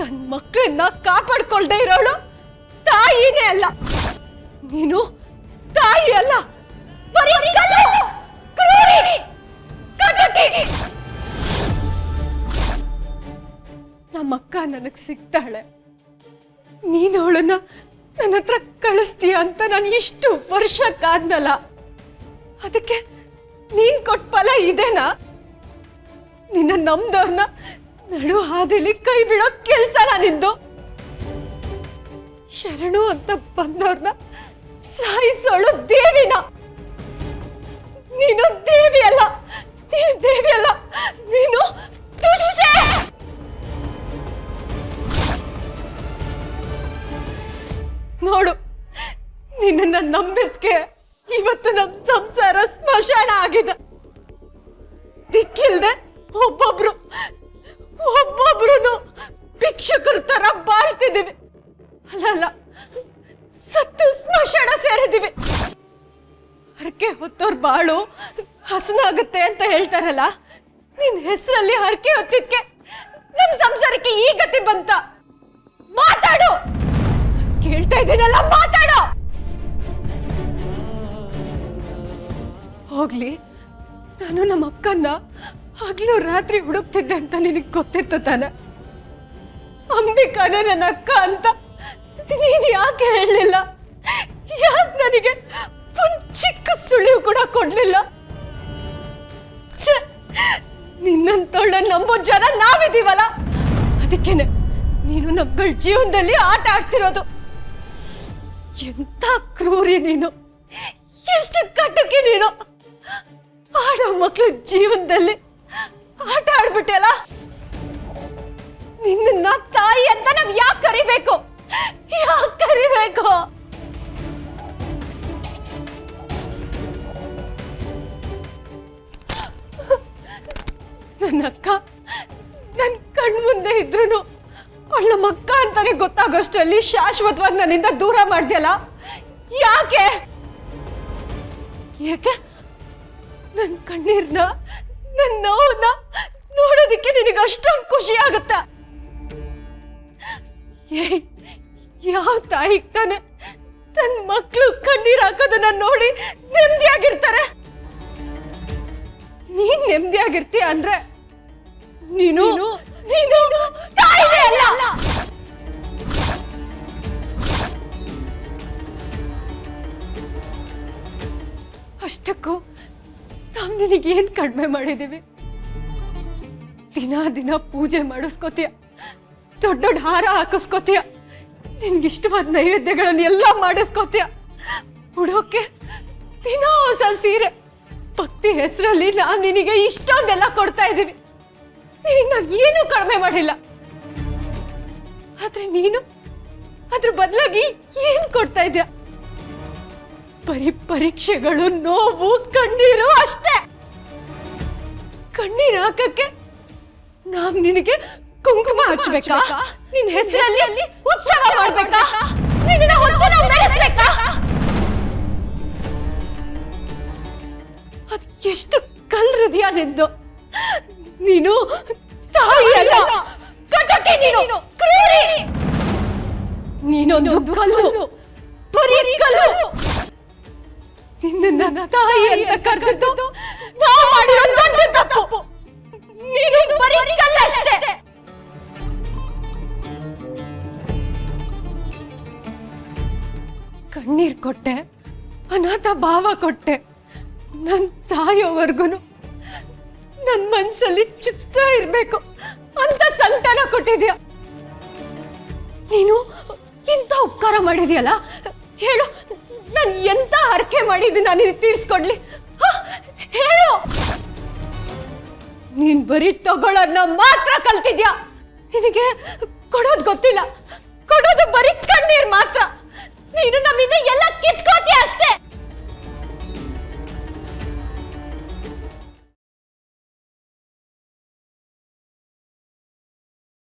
ತನ್ನ ಮಕ್ಕಳನ್ನ ಕಾಪಾಡ್ಕೊಳ್ದೇ ಇರೋಳು ತಾಯಿನೇ ಅಲ್ಲ. ನೀನು ತಾಯಿ ಅಲ್ಲ, ಬರೀ ಕಲ್ಲು, ಕ್ರೂರಿ, ಕಟಕಿ. ನಮ್ಮಕ್ಕ ನನಗ್ ಸಿಗ್ತಾಳೆ, ನೀನು ಅವಳನ್ನ ನನ್ನ ಹತ್ರ ಕಳಿಸ್ತೀಯ ಅಂತ ನಾನು ಇಷ್ಟು ವರ್ಷ ಕಾದ್ನಲ್ಲ, ಅದಕ್ಕೆ ನೀನ್ ಕೊಟ್ಟ ಫಲ ಇದೇನಾ? ನಿನ್ನ ನಮ್ದವ್ರನ್ನ ನಡು ಹಾದಿಲಿ ಕೈ ಬಿಡೋ ಕೆಲ್ಸನ ನಿಂದು. ಶರಣು ಅಂತ ಬಂದವ್ರನ್ನ ಸಾಯಿಸೋಳು ದೇವಿನ. ನೀನು ದೇವಿ ಅಲ್ಲ, ನೀನು ದೇವಿ ಅಲ್ಲ, ನೀನು ದುಷ್ಟೆ. ನೋಡು, ನಿನ್ನ ನಂಬಿದ್ಕೆ ಇವತ್ತು ನಮ್ ಸಂಸಾರ ಸ್ಮಶಾನ ಆಗಿದೆ. ದಿಕ್ಕಿಲ್ದೆ ಒಬ್ಬೊಬ್ರು ಭಿಕ್ಷುಕರ ತರ ಬಾಳ್ತಿದ್ದೀವಿ. ಅಲ್ಲ, ಸತ್ತು ಸ್ಮಶಾನ ಸೇರಿದ್ದೀವಿ. ಹರಕೆ ಹೊತ್ತೋರ್ ಬಾಳು ಹಸನಾಗುತ್ತೆ ಅಂತ ಹೇಳ್ತಾರಲ್ಲ, ನಿನ್ ಹೆಸರಲ್ಲಿ ಹರಕೆ ಹೊತ್ತಿದ್ಕೆ ನಮ್ ಸಂಸಾರಕ್ಕೆ ಈ ಗತಿ ಬಂತ? ಮಾತಾಡು, ಕೇಳ್ತಾ ಇದ್ದೀನಲ್ಲ, ಮಾತಾಡು. ಹೋಗ್ಲಿ, ನಾನು ನಮ್ಮ ಅಕ್ಕನ್ನ ಹಗಲು ರಾತ್ರಿ ಹುಡುಕ್ತಿದ್ದೆ ಅಂತ ನಿನಗೆ ಗೊತ್ತಿತ್ತು ತಾನೆ? ಅಂಬಿಕಾನೇ ನನ್ನ ಅಕ್ಕ ಅಂತ ನೀನು ಯಾಕೆ ಹೇಳಲಿಲ್ಲ? ಯಾಕೆ ನನಗೆ ಒಂದು ಚಿಕ್ಕ ಸುಳಿವು ಕೂಡ ಕೊಡ್ಲಿಲ್ಲ? ನಿನ್ನಂತೊಳ್ಳೆ ನಂಬೋ ಜನ ನಾವಿದೀವಲ್ಲ, ಅದಕ್ಕೇನೆ ನೀನು ನಮ್ಗಳ ಜೀವನದಲ್ಲಿ ಆಟ ಆಡ್ತಿರೋದು. ಎಂತ ಕ್ರೂರಿ ನೀನು, ಎಷ್ಟು ಕಟುಕಿ ನೀನು. ಆಡೋ ಮಕ್ಕಳ ಜೀವನದಲ್ಲಿ ಆಟ ಆಡ್ಬಿಟ್ಟಲ್ಲ. ನಿನ್ನ ತಾಯಿ ಅಂತ ನಾವ್ ಯಾಕೆ ಕರಿಬೇಕು? ನನ್ನ ಅಕ್ಕ ನನ್ ಕಣ್ ಮುಂದೆ ಇದ್ರು ಅವಳ ಮಕ್ಕ ಅಂತಾನೆ ಗೊತ್ತಾಗೋಷ್ಟರಲ್ಲಿ ಶಾಶ್ವತವಾಗಿ ನನ್ನಿಂದ ದೂರ ಮಾಡ್ದಲ್ಲ. ಯಾಕೆ? ನನ್ ಕಣ್ಣೀರ್ನ, ನನ್ನ ನೋವನ್ನ ನೋಡೋದಿಕ್ಕೆ ನಿನಗೆ ಅಷ್ಟೊಂದು ಖುಷಿ ಆಗುತ್ತ? ಯಾವ ತಾಯಿ ತಾನೆ ತನ್ನ ಮಕ್ಕಳು ಕಣ್ಣೀರ್ ಹಾಕೋದನ್ನ ನೋಡಿ ನೆಮ್ಮದಿಯಾಗಿರ್ತಾರೆ? ನೀನ್ ನೆಮ್ಮದಿಯಾಗಿರ್ತೀಯ ಅಂದ್ರೆ ನೀನು ತಾಯಿನೇ ಅಲ್ಲ. ಅಷ್ಟಕ್ಕೂ ನಾವು ನಿನಗೆ ಏನ್ ಕಡಿಮೆ ಮಾಡಿದೀವಿ? ದಿನ ಪೂಜೆ ಮಾಡಿಸ್ಕೋತೀಯ, ದೊಡ್ಡ ಹಾರ ಹಾಕಿಸ್ಕೋತೀಯ, ನಿನ್ಗಿಷ್ಟವಾದ ನೈವೇದ್ಯಗಳನ್ನ ಎಲ್ಲ ಮಾಡಿಸ್ಕೋತೀಯ, ಉಡೋಕೆ ದಿನ ಹೊಸ ಸೀರೆ. ಭಕ್ತಿ ಹೆಸರಲ್ಲಿ ನಾನು ನಿನಗೆ ಇಷ್ಟೊಂದೆಲ್ಲ ಕೊಡ್ತಾ ಇದ್ದೀವಿ, ನಾವು ಏನೂ ಕಡಿಮೆ ಮಾಡಿಲ್ಲ. ಆದ್ರೆ ನೀನು ಅದ್ರ ಬದಲಾಗಿ ಏನ್ ಕೊಡ್ತಾ ಇದೆಯಾ? ಬರೀ ಪರೀಕ್ಷೆಗಳು, ನೋವು, ಕಣ್ಣೀರು ಅಷ್ಟೇ. ಕಣ್ಣೀರು ಹಾಕಕ್ಕೆ ನಾವ್ ನಿನಗೆ ಕುಂಕುಮ ಹಚ್ಚಬೇಕಾ? ನಿನ್ ಹೆಸರಲ್ಲಿ ಉತ್ಸವ ಮಾಡ್ಬೇಕಾ? ನಿನ್ನ ಹೊತ್ತು ನಾವು ಬೆಳೆಸ್ಬೇಕಾ? ಅದ್ ಎಷ್ಟು ಕಲ್ ಹೃದಯ ನಿಂದು. ನೀನು ತಾಯಿ ಅಲ್ಲ, ಕಟಕಿ ನೀನು, ಕ್ರೂರಿ. ನೀನೊಂದು ಕಲ್ಲು, ಬರೀ ಕಲ್ಲು. ನಿನ್ನ ನನ್ನ ತಾಯಿ ಅಂತ ಕರೆದದ್ದು ನಾವು ಮಾಡಿರೋ ದೊಡ್ಡ ತಪ್ಪು. ನೀನು ಬರೀ ಕಲ್ಲಷ್ಟೇ. ಕಣ್ಣೀರ್ ಕೊಟ್ಟೆ, ಅನಾಥ ಭಾವ ಕೊಟ್ಟೆ. ನನ್ ಸಾಯೋವರೆಗೂ ನನ್ ಮನ್ಸಲ್ಲಿ ಚುಚ್ತಾ ಇರ್ಬೇಕು ಅಂತ ಸಂತಾನ ಕೊಟ್ಟಿದ್ಯಾ. ನೀನು ಇಂಥ ಉಪಕಾರ ಮಾಡಿದ್ಯಲ್ಲ, ಹೇಳು, ನಾನು ಎಂತ ಹರಕೆ ಮಾಡಿದ್ದೀನಿ ನಾನು ತೀರ್ಸ್ಕೊಡ್ಲಿ? ಹೇಳು. ನೀನ್ ಬರೀ ತಗೊಳ್ಳೋದನ್ನ ಮಾತ್ರ ಕಲ್ತಿದ್ಯಾ, ನಿನಗೆ ಕೊಡೋದು ಗೊತ್ತಿಲ್ಲ. ಕೊಡೋದು ಬರೀ